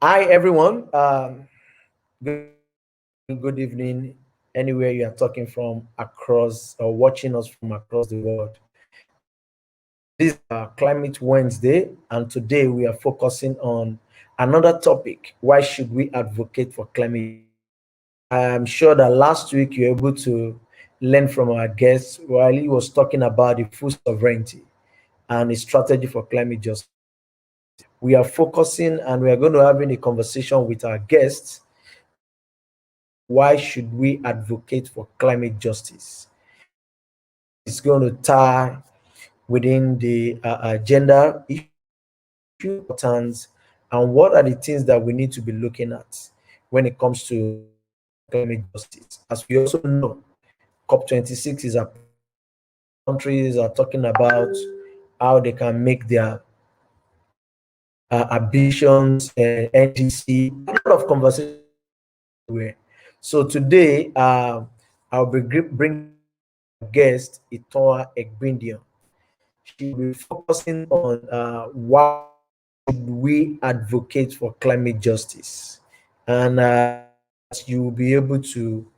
Hi, everyone. Good evening, anywhere you are talking from across or watching us from across the world. This is Climate Wednesday, and today we are focusing on another topic. Why should we advocate for climate? I'm sure that last week you were able to learn from our guest while he was talking about the food sovereignty and his strategy for climate justice. We are focusing and we are going to having a conversation with our guests. Why should we advocate for climate justice? It's going to tie within the gender issue importance and what are the things that we need to be looking at when it comes to climate justice. As we also know, COP26 is a countries are talking about how they can make their ambitions, NDC, a lot of conversations. So today, I'll be bringing guest Itohan Egbedion. She will be focusing on why we advocate for climate justice, and you will be able to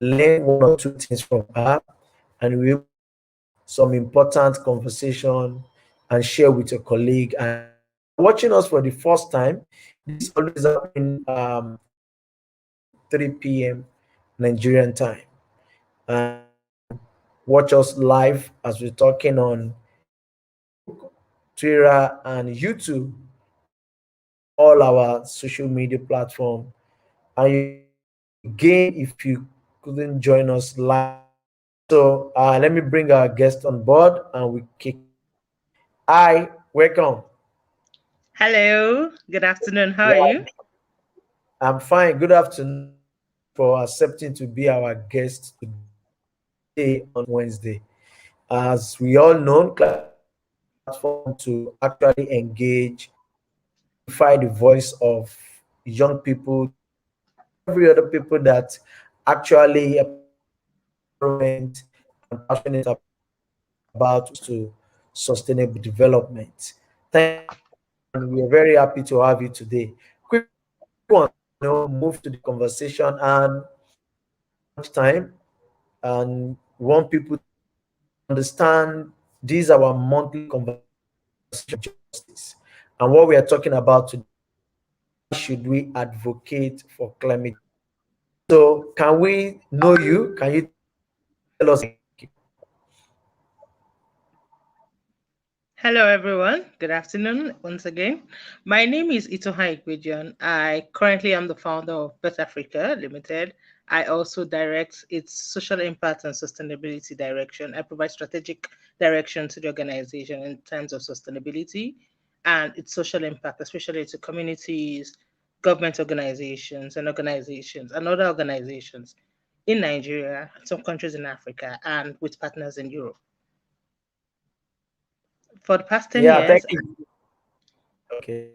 learn one or two things from her, and we will some important conversation and share with your colleague. And watching us for the first time, this always happening 3 p.m. Nigerian time. And watch us live as we're talking on Twitter and YouTube, all our social media platform. And again, if you couldn't join us live, so let me bring our guest on board and we kick. Hi, welcome. Hello, good afternoon. How are Yeah, you? I'm fine. Good afternoon for accepting to be our guest today on Wednesday. As we all know, platform to actually engage, amplify the voice of young people, every other people that actually environment and passionate about to sustainable development. Thank you, and we are very happy to have you today. Quick one, move to the conversation and much time, and we want people to understand these are our monthly conversation justice, and what we are talking about today. Should we advocate for climate? So, can we know you? Can you tell us? Hello, everyone. Good afternoon once again. My name is Itohan Egbedion. I currently am the founder of VertAfrika Limited. I also direct its social impact and sustainability direction. I provide strategic direction to the organization in terms of sustainability and its social impact, especially to communities, government organizations and other organizations in Nigeria, some countries in Africa, and with partners in Europe. For the past 10 Yeah, thank years, you. Okay,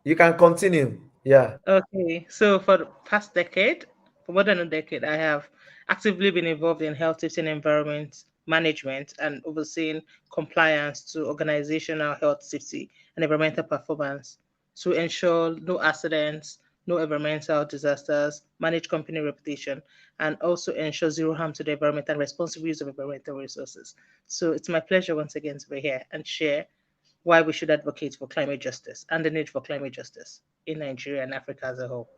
you can continue. Yeah. okay, so for the past decade, for more than a decade, I have actively been involved in health safety and environment management and overseeing compliance to organizational health safety and environmental performance to ensure no accidents, no environmental disasters, manage company reputation, and also ensure zero harm to the environment and responsible use of environmental resources. So it's my pleasure once again to be here and share why we should advocate for climate justice and the need for climate justice in Nigeria and Africa as a whole.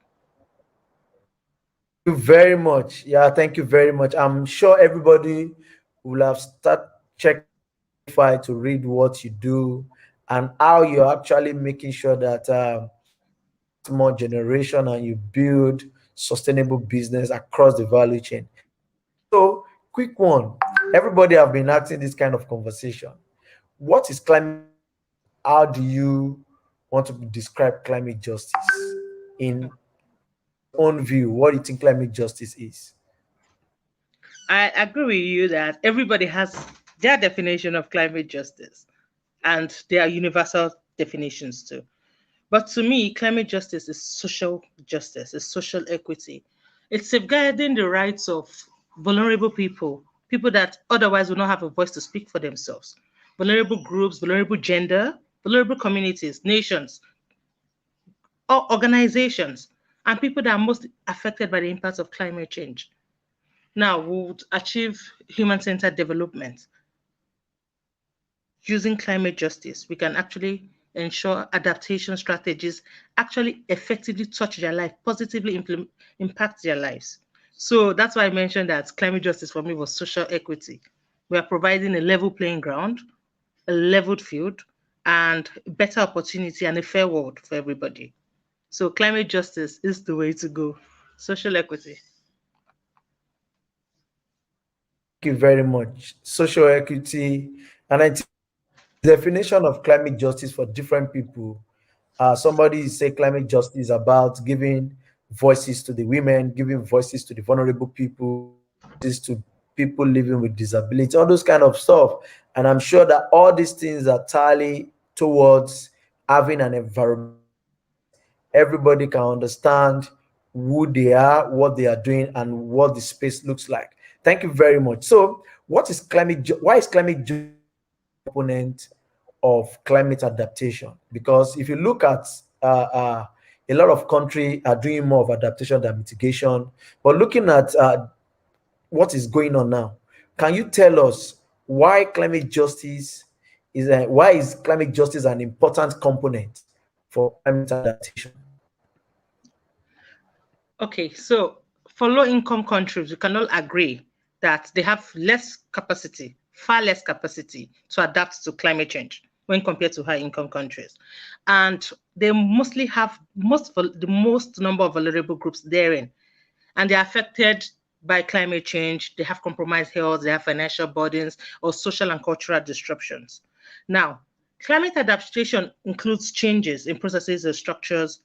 You very much. Yeah, thank you very much. I'm sure everybody will have start checking to read what you do and how you're actually making sure that more generation and you build sustainable business across the value chain. So, quick one. Everybody have been asking this kind of conversation. What is climate? How do you want to describe climate justice in own view? What do you think climate justice is? I agree with you that everybody has their definition of climate justice and there are universal definitions too. But to me, climate justice is social justice, it's social equity. It's safeguarding the rights of vulnerable people, people that otherwise would not have a voice to speak for themselves. vulnerable groups, vulnerable gender, vulnerable communities, nations, or organizations, and people that are most affected by the impacts of climate change. Now, we would achieve human-centered development. Using climate justice, we can actually ensure adaptation strategies actually effectively touch their life, positively impact their lives. So that's why I mentioned that climate justice for me was social equity. We are providing a level playing ground, a leveled field, and better opportunity and a fair world for everybody. So climate justice is the way to go. Social equity. Thank you very much. Social equity, and I think the definition of climate justice for different people. Somebody say climate justice is about giving voices to the women, giving voices to the vulnerable people, giving voices to people living with disability, all those kind of stuff. And I'm sure that all these things are tally towards having an environment that everybody can understand who they are, what they are doing, and what the space looks like. Thank you very much. So, what is why is climate justice a major component of climate adaptation? Because if you look at a lot of countries are doing more of adaptation than mitigation. But looking at what is going on now, can you tell us why climate justice why is climate justice an important component for climate adaptation? Okay, so for low income countries, we can all agree that they have less capacity, far less capacity to adapt to climate change when compared to high income countries. And they mostly have the most number of vulnerable groups therein. And they're affected by climate change. They have compromised health, they have financial burdens, or social and cultural disruptions. Now, climate adaptation includes changes in processes and structures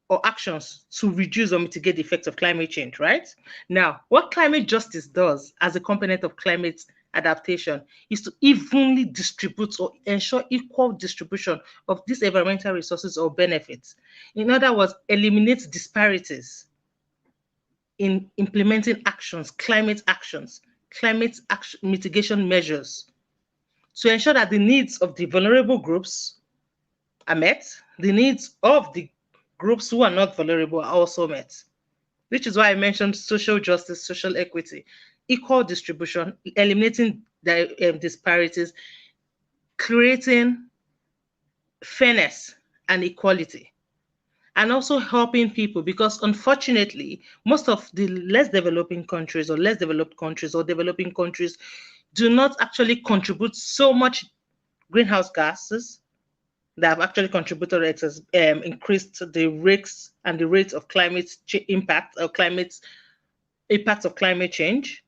or actions to reduce or mitigate the effects of climate change, right? Now, what climate justice does as a component of climate adaptation is to evenly distribute or ensure equal distribution of these environmental resources or benefits. In other words, eliminate disparities in implementing actions, climate action, mitigation measures to ensure that the needs of the vulnerable groups are met, the needs of the groups who are not vulnerable are also met, which is why I mentioned social justice, social equity, equal distribution, eliminating the disparities, creating fairness and equality, and also helping people because unfortunately, most of the less developing countries or less developed countries or developing countries do not actually contribute so much greenhouse gases that have actually contributed it has increased the risks and the rate of climate impact or climate impacts of climate change.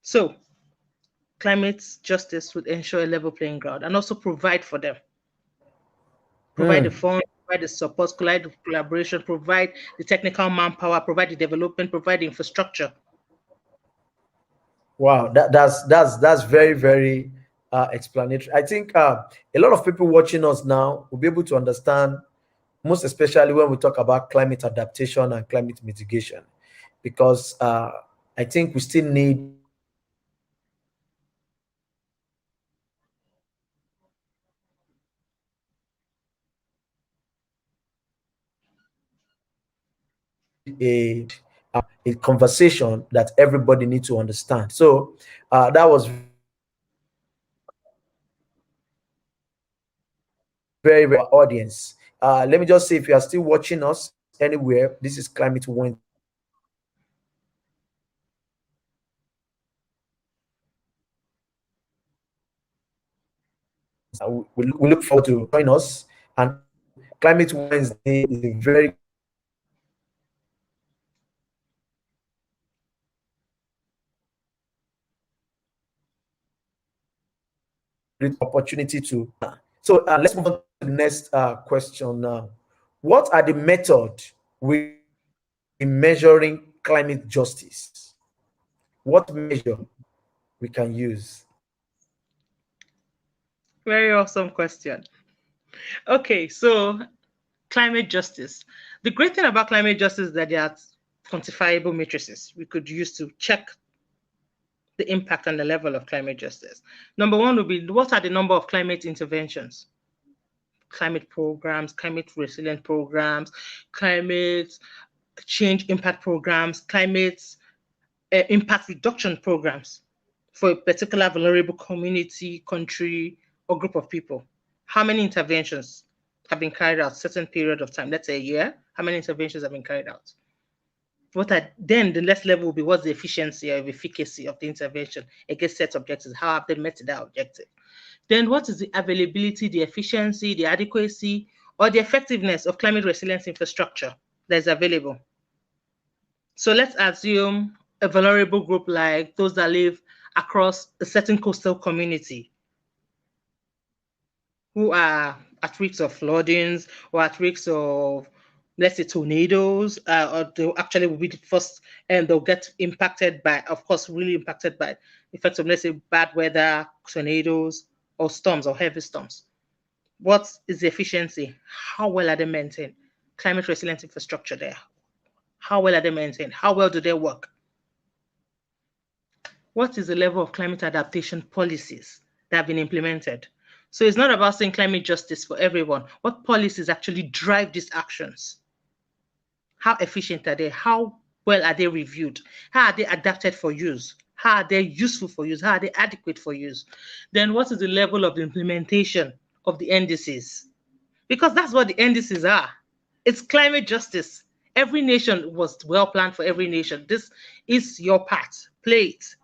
So climate justice would ensure a level playing ground and also provide for them, provide the Hmm. funds, provide the support, provide the collaboration, provide the technical manpower, provide the development, provide the infrastructure. Wow, that's very very explanatory. I think a lot of people watching us now will be able to understand, most especially when we talk about climate adaptation and climate mitigation, because I think we still need a a conversation that everybody needs to understand. So that was very, very audience. Let me just say, if you are still watching us anywhere, this is Climate One. We look forward to join us. And also, Climate Wednesday is a very great opportunity to. So let's move on to the next question now. What are the methods we in measuring climate justice? What measure we can use? Very awesome question. Okay, so climate justice. The great thing about climate justice is that there are quantifiable matrices we could use to check the impact and the level of climate justice. Number one would be, what are the number of climate interventions? Climate programs, climate resilient programs, climate change impact programs, climate impact reduction programs for a particular vulnerable community, country, or group of people. How many interventions have been carried out certain period of time? Let's say a year. How many interventions have been carried out? Then the next level will be, what's the efficiency or efficacy of the intervention against set objectives? How have they met that objective? Then what is the availability, the efficiency, the adequacy, or the effectiveness of climate resilience infrastructure that is available? So let's assume a vulnerable group like those that live across a certain coastal community who are at risk of floodings or at risk of, let's say, tornadoes, or they actually will be the first, and they'll get impacted by, of course, really impacted by effects of, let's say, bad weather, tornadoes, or storms, or heavy storms. What is the efficiency? How well are they maintained? Climate resilient infrastructure there. How well are they maintained? How well do they work? What is the level of climate adaptation policies that have been implemented? So it's not about saying climate justice for everyone. What policies actually drive these actions? How efficient are they? How well are they reviewed? How are they adapted for use? How are they useful for use? How are they adequate for use? Then what is the level of implementation of the NDCs? Because that's what the NDCs are. It's climate justice. Every nation was well planned for every nation. This is your part. Play it.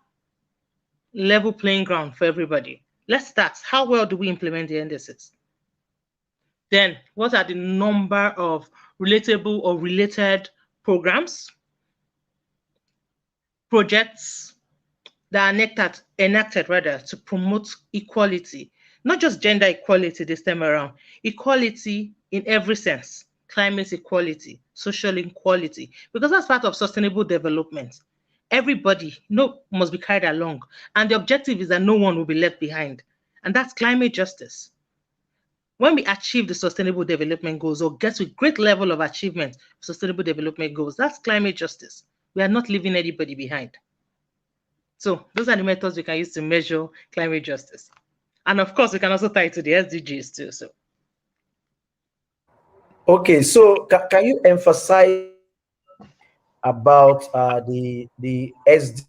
Level playing ground for everybody. Let's start. How well do we implement the NDCs? Then, what are the number of relatable or related programs, projects that are enacted rather to promote equality, not just gender equality this time around, equality in every sense, climate equality, social equality, because that's part of sustainable development. Everybody must be carried along, and the objective is that no one will be left behind, and that's climate justice. When we achieve the sustainable development goals or get to a great level of achievement of sustainable development goals, that's climate justice. We are not leaving anybody behind. So those are the methods we can use to measure climate justice. And of course, we can also tie it to the SDGs too. So, okay, so can you emphasize about the SD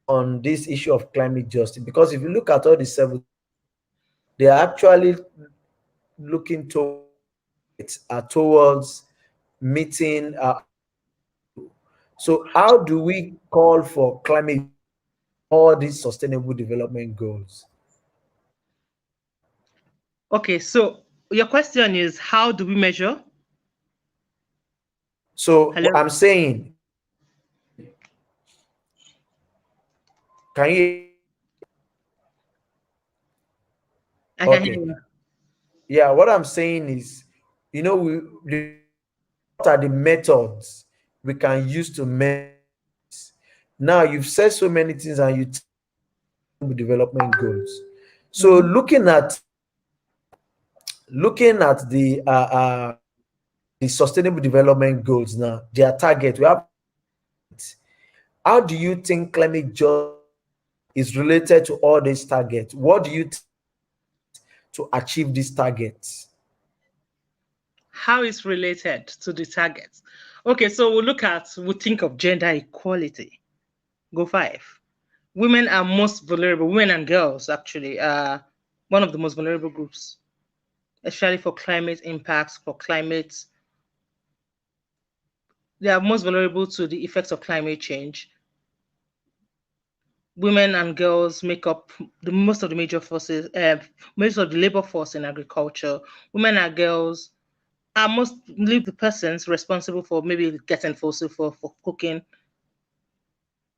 on this issue of climate justice? Because if you look at all the seven, they are actually looking towards meeting. So how do we call for climate, all these sustainable development goals? okay, so your question is, how do we measure? So Hello? I'm saying, can you? I can hear Okay. you. Yeah, what I'm saying is, what are the methods we can use to measure? Now you've said so many things, and development goals. So looking at the sustainable development goals now, their target. We have. How do you think climate justice is related to all these targets? What do you to achieve these targets? How is related to the targets? Okay, so we'll think of gender equality. Go 5. Women are most vulnerable. Women and girls actually are one of the most vulnerable groups, especially for climate impacts, for climate. They are most vulnerable to the effects of climate change. Women and girls make up most of the major forces, most of the labor force in agriculture. Women and girls are mostly the persons responsible for maybe getting fossil for cooking.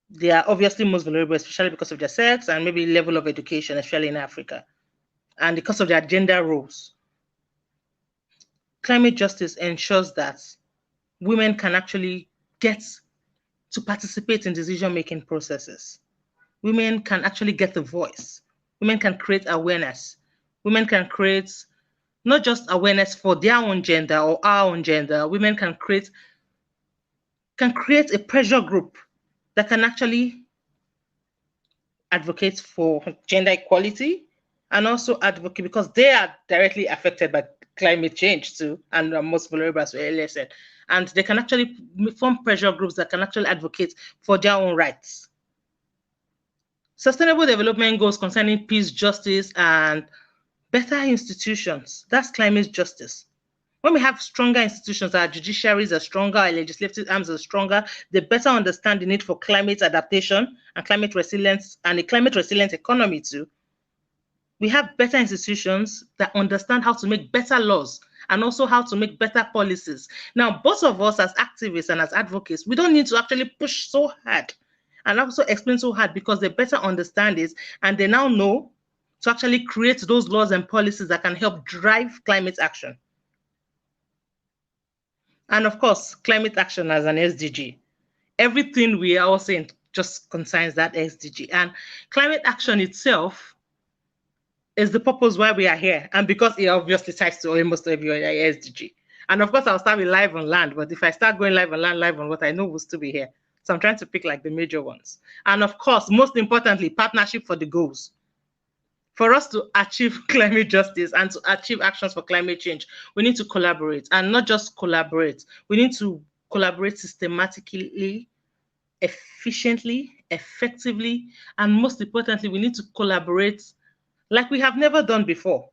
They are obviously most vulnerable, especially because of their sex and maybe level of education, especially in Africa, and because of their gender roles. Climate justice ensures that women can actually get to participate in decision-making processes. Women can actually get the voice. Women can create awareness. Women can create not just awareness for their own gender or our own gender. Women can create a pressure group that can actually advocate for gender equality, and also advocate because they are directly affected by climate change too, and are most vulnerable, as we earlier said. And they can actually form pressure groups that can actually advocate for their own rights. Sustainable development goals concerning peace, justice, and better institutions. That's climate justice. When we have stronger institutions, our judiciaries are stronger, our legislative arms are stronger, they better understand the need for climate adaptation and climate resilience and a climate resilient economy too. We have better institutions that understand how to make better laws and also how to make better policies. Now, both of us as activists and as advocates, we don't need to actually push so hard and also explain so hard because they better understand it and they now know to actually create those laws and policies that can help drive climate action. And of course, climate action as an SDG. Everything we are all saying just concerns that SDG. And climate action itself is the purpose why we are here. And because it obviously ties to almost every other SDG. And of course, I'll start with live on land. But if I start going live on land, live on what I know will still be here. So I'm trying to pick like the major ones. And of course, most importantly, partnership for the goals. For us to achieve climate justice and to achieve actions for climate change, we need to collaborate, and not just collaborate. We need to collaborate systematically, efficiently, effectively, and most importantly, we need to collaborate like we have never done before.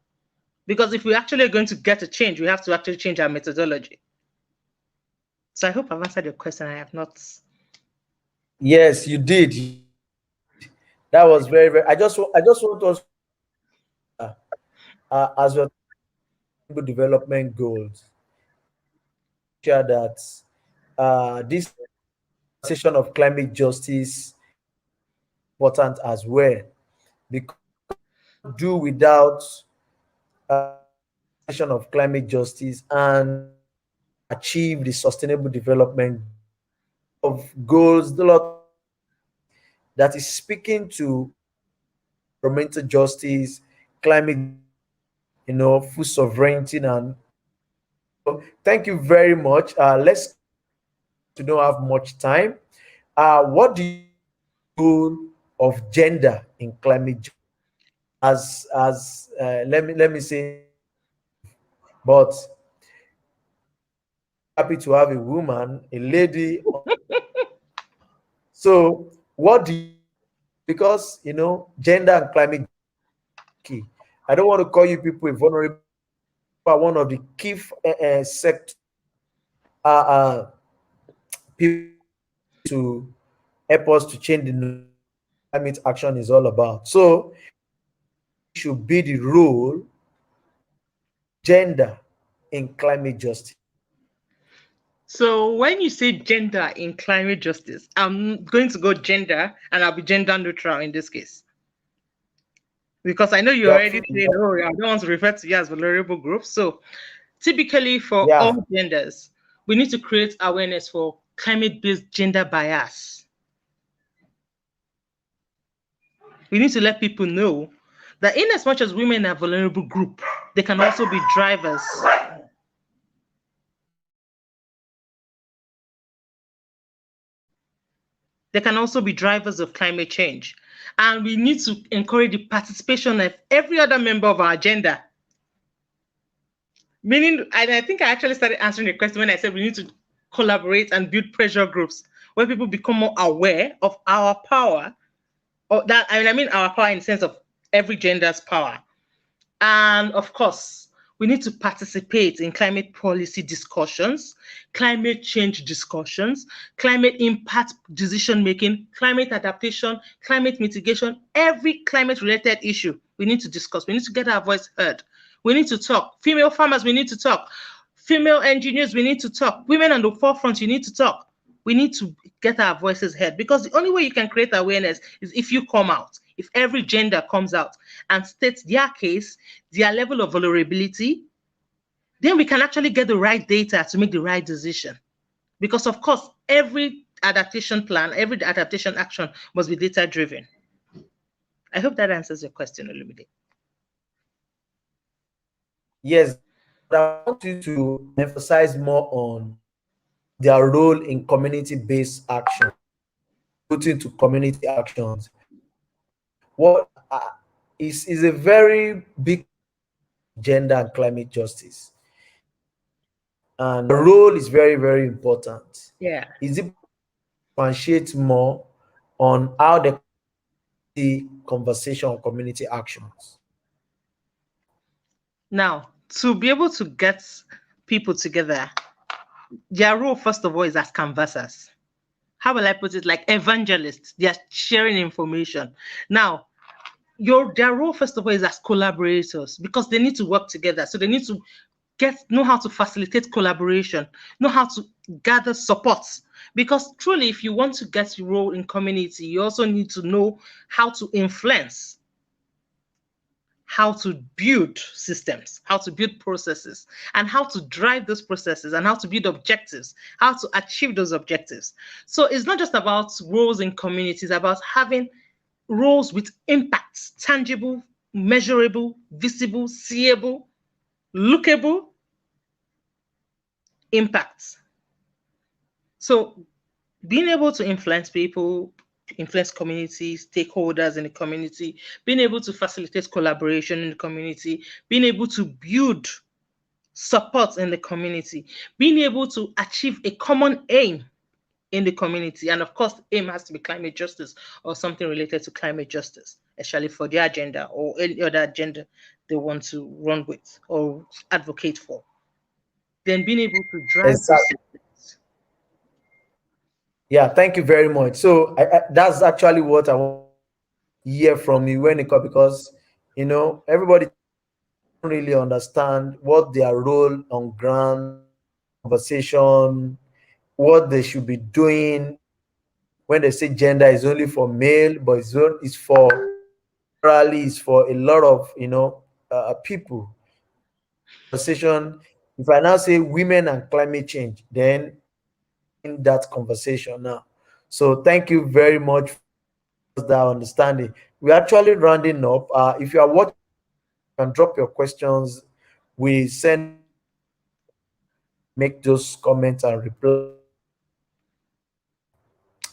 Because if we're actually going to get a change, we have to actually change our methodology. So I hope I've answered your question. I have not. Yes, you did. That was very, very. I just want us as well development goals. Share that this session of climate justice important as well, because do without session of climate justice and achieve the sustainable development of goals, the lot that is speaking to environmental justice, climate, food sovereignty, and thank you very much. Let's to don't have much time. What do you goal of gender in climate justice? As let me say, but happy to have a woman, a lady. So what do you, because gender and climate key. I don't want to call you people vulnerable, but one of the key sectors people to help us to change the climate action is all about. So it should be the role gender in climate justice. So when you say gender in climate justice, I'm going to go gender and I'll be gender neutral in this case. Because I know you're already saying, oh, I don't want to refer to you as vulnerable groups. So typically for all genders, we need to create awareness for climate-based gender bias. We need to let people know that in as much as women are a vulnerable group, they can also be drivers. They can also be drivers of climate change. And we need to encourage the participation of every other member of our gender. Meaning, and I think I actually started answering the question when I said we need to collaborate and build pressure groups where people become more aware of our power, or that I mean our power in the sense of every gender's power. And of course, we need to participate in climate policy discussions, climate change discussions, climate impact decision making, climate adaptation, climate mitigation, every climate related issue we need to discuss. We need to get our voice heard. We need to talk. Female farmers, we need to talk. Female engineers, we need to talk. Women on the forefront, you need to talk. We need to get our voices heard, because the only way you can create awareness is if you come out, if every gender comes out and states their case, their level of vulnerability, then we can actually get the right data to make the right decision. Because of course, every adaptation plan, every adaptation action must be data driven. I hope that answers your question, Olumide. Yes, but I want you to emphasize more on their role in community-based action, putting to community actions. what is a very big gender and climate justice, and the role is very, very important. Yeah. Is it differentiate more on how the conversation or community actions? Now, to be able to get people together, their role, first of all, is as canvassers. How will I put it? Like evangelists. They are sharing information. Now, their role, first of all, is as collaborators because they need to work together. So they need to know how to facilitate collaboration, know how to gather support. Because truly, if you want to get your role in community, you also need to know how to influence, how to build systems, how to build processes, and how to drive those processes, and how to build objectives, how to achieve those objectives. So it's not just about roles in communities, it's about having roles with impacts, tangible, measurable, visible, seeable, lookable impacts. So being able to influence people, influence communities, stakeholders in the community, being able to facilitate collaboration in the community, being able to build support in the community, being able to achieve a common aim in the community. And of course, aim has to be climate justice or something related to climate justice, especially for their agenda or any other agenda they want to run with or advocate for. Then being able to drive those Exactly. systems. Yeah, thank you very much. So that's actually what I want to hear from you when it comes, because everybody don't really understand what their role on ground conversation, what they should be doing. When they say gender is only for male, but it's for generally it's for a lot of people. Conversation. If I now say women and climate change, then in that conversation now. So thank you very much for that understanding. We're actually rounding up. If you are watching, you can drop your questions. We send make those comments and reply.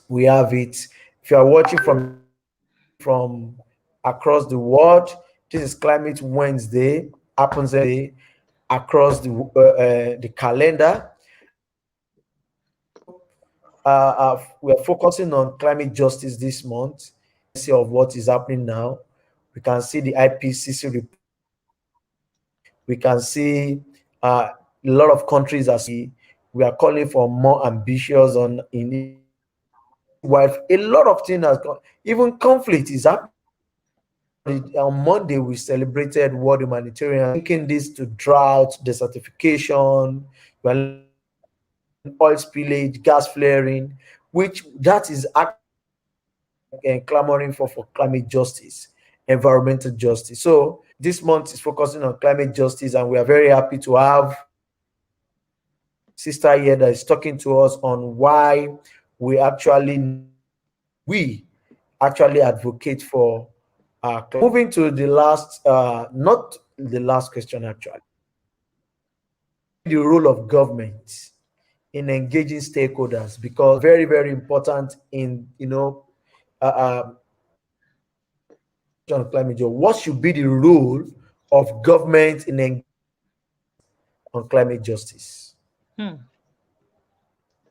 We have it. If you are watching from across the world, this is Climate Wednesday. Happens every day across the calendar. We are focusing on climate justice this month. See of what is happening now. We can see the IPCC report. We can see a lot of countries as we are calling for more ambitious on in while a lot of things has gone, even conflict is happening. On Monday we celebrated World Humanitarian, linking this to drought, desertification, oil spillage, gas flaring, which that is clamoring for climate justice, environmental justice. So this month is focusing on climate justice, and we are very happy to have sister here that is talking to us on why we actually advocate for moving to the last not the last question actually, the role of government in engaging stakeholders, because very, very important in climate change. What should be the role of government in engaging on climate justice? Hmm.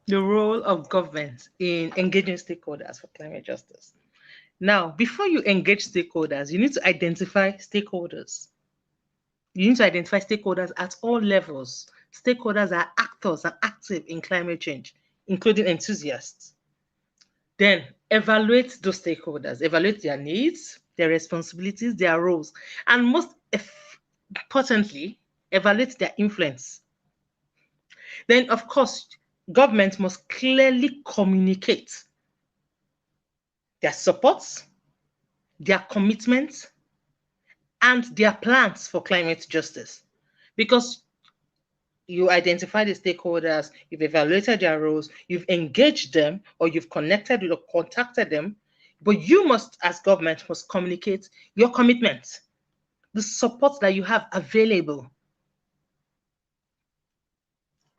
The role of government in engaging stakeholders for climate justice. Now, before you engage stakeholders, you need to identify stakeholders. You need to identify stakeholders at all levels. Stakeholders are actors and active in climate change, including enthusiasts. Then evaluate those stakeholders, evaluate their needs, their responsibilities, their roles, and most importantly, evaluate their influence. Then, of course, government must clearly communicate their supports, their commitments, and their plans for climate justice. Because you identify the stakeholders, you've evaluated their roles, you've engaged them, or you've connected with or contacted them, but you must, as government, must communicate your commitment, the support that you have available,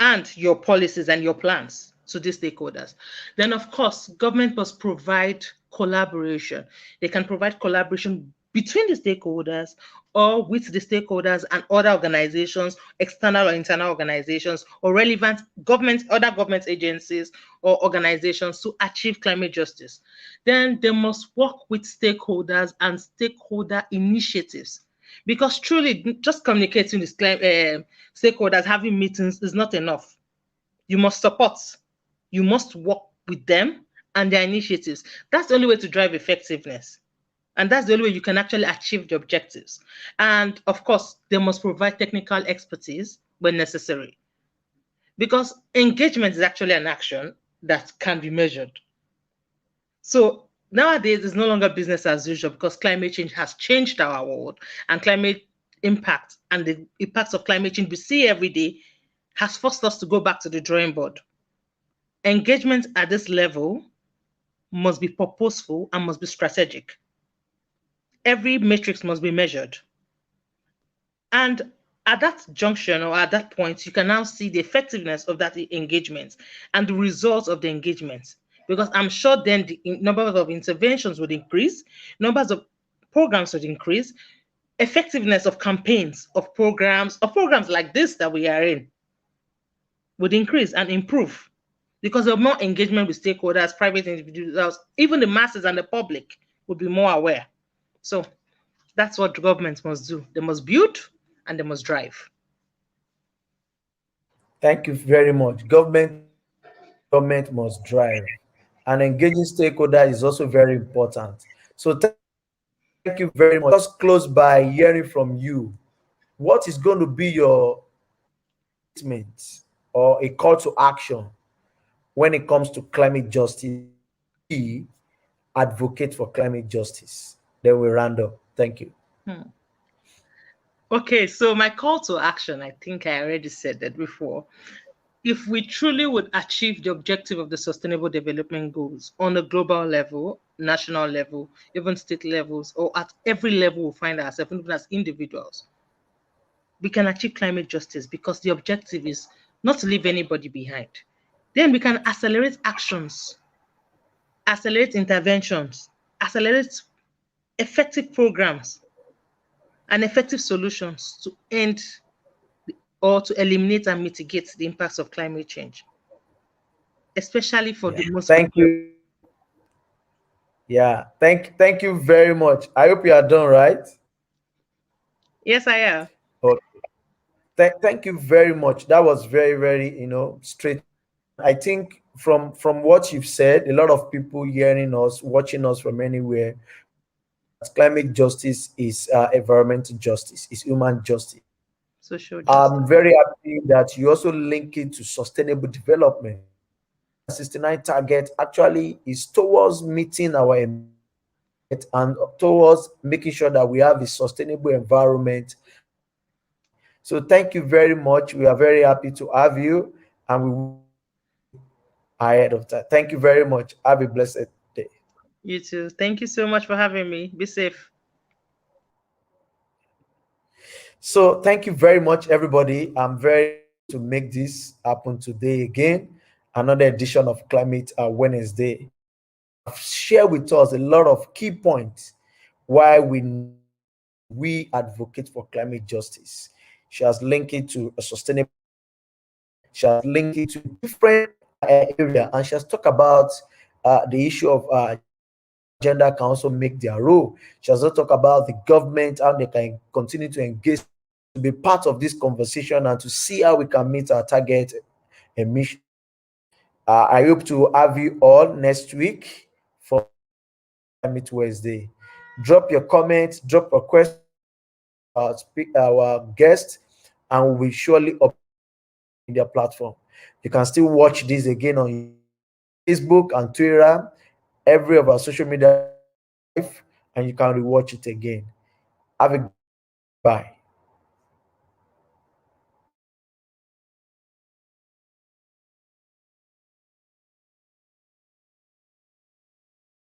and your policies and your plans. to these stakeholders. Then, of course, government must provide collaboration. They can provide collaboration between the stakeholders or with the stakeholders and other organizations, external or internal organizations, or relevant government, other government agencies or organizations to achieve climate justice. Then they must work with stakeholders and stakeholder initiatives. Because truly, just communicating with stakeholders, having meetings is not enough. You must support, you must work with them and their initiatives. That's the only way to drive effectiveness. And that's the only way you can actually achieve the objectives. And of course, they must provide technical expertise when necessary. Because engagement is actually an action that can be measured. So nowadays, it's no longer business as usual because climate change has changed our world, and climate impact and the impacts of climate change we see every day has forced us to go back to the drawing board. Engagement at this level must be purposeful and must be strategic. Every matrix must be measured. And at that junction or at that point, you can now see the effectiveness of that engagement and the results of the engagement. Because I'm sure then the numbers of interventions would increase, numbers of programs would increase, effectiveness of campaigns, of programs like this that we are in would increase and improve because of more engagement with stakeholders, private individuals, even the masses and the public would be more aware. So that's what governments must do. They must build and they must drive. Thank you very much. Government must drive, and engaging stakeholders is also very important. So thank you very much. Just close by hearing from you. What is going to be your statement or a call to action when it comes to climate justice? We advocate for climate justice. Then we round up. Thank you. Hmm. Okay, so my call to action, I think I already said that before. If we truly would achieve the objective of the Sustainable Development Goals on a global level, national level, even state levels, or at every level we find ourselves, even as individuals, we can achieve climate justice because the objective is not to leave anybody behind. Then we can accelerate actions, accelerate interventions, accelerate effective programs and effective solutions to end or to eliminate and mitigate the impacts of climate change, especially for Yeah. the most Thank vulnerable. you. Yeah. Thank you very much. I hope you are done, right? Yes, I am. Okay. Thank you very much. That was very, very, straight. I think from what you've said, a lot of people hearing us, watching us from anywhere, climate justice is environmental justice, is human justice. Social justice. I'm very happy that you also link it to sustainable development. 69 target actually is towards meeting our and towards making sure that we have a sustainable environment. So thank you very much. We are very happy to have you, and we will ahead of that. Thank you very much. Have a blessed day. You too. Thank you so much for having me. Be safe. So thank you very much, everybody. I'm very to make this happen today again. Another edition of Climate Wednesday. Share with us a lot of key points why we advocate for climate justice. She has linked it to a sustainable. She has linked it to different area, and she has talked about the issue of gender can also make their role. She has also talked about the government, how they can continue to engage to be part of this conversation and to see how we can meet our target emission. I hope to have you all next week for Climate Wednesday. Drop your comments, drop your questions, our guest, and we will surely upload in their platform. You can still watch this again on Facebook and Twitter, every of our social media, and you can rewatch it again. Have a bye.